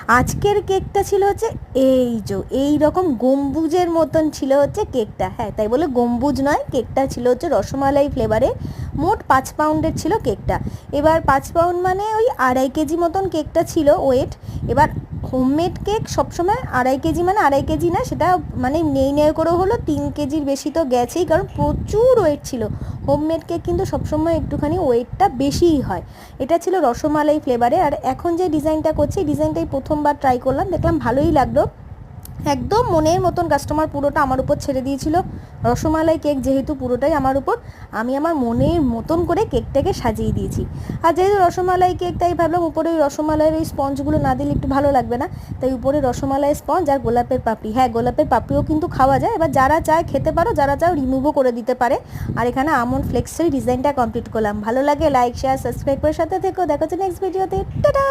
আজকের কেকটা ছিল হচ্ছে এই রকম গম্বুজের মতন ছিল হচ্ছে কেকটা। হ্যাঁ, তাই বলে গম্বুজ নয়, কেকটা ছিল হচ্ছে রসমালাই ফ্লেভারে। মোট 5 পাউন্ডের ছিল কেকটা। এবার 5 পাউন্ড মানে ওই 2.5 কেজি মতন কেকটা ছিল ওয়েট। এবার হোমমেড কেক সবসময় 2.5 কেজি মানে 2.5 কেজি না, সেটা মানে নেই করে হলো 3 কেজির বেশি তো গেছেই, কারণ প্রচুর ওয়েট ছিল। হোমমেড কেক কিন্তু সবসময় একটুখানি ওয়েটটা বেশিই হয়। এটা ছিল রসমালাই ফ্লেভারে। আর এখন যে ডিজাইনটা করছি, এই ডিজাইনটাই প্রথমবার ট্রাই করলাম, দেখলাম ভালোই লাগলো। একদম মনের মতন কাস্টমার পুরোটা আমার উপর ছেড়ে দিয়েছিল। রসমালাই কেক যেহেতু পুরোটাই আমার উপর, আমি আমার মনের মতন করে কেকটাকে সাজিয়ে দিয়েছি। আর যেহেতু রসমালাই কেক, তাই ভাবলাম উপরে ওই রসমালাইয়ের ওই স্পঞ্জগুলো না দিলে একটু ভালো লাগবে না, তাই উপরে রসমালাই স্পঞ্জ আর গোলাপের পাপড়ি। হ্যাঁ, গোলাপের পাপড়িও কিন্তু খাওয়া যায়, এবার যারা চায় খেতে পারো, যারা চাও রিমুভও করে দিতে পারে। আর এখানে আমন্ড ফ্লেক্সের ডিজাইনটা কমপ্লিট করলাম। ভালো লাগে লাইক শেয়ার সাবস্ক্রাইব করে সাথে থেকো। দেখা হচ্ছে নেক্সট ভিডিওতে। টাটা।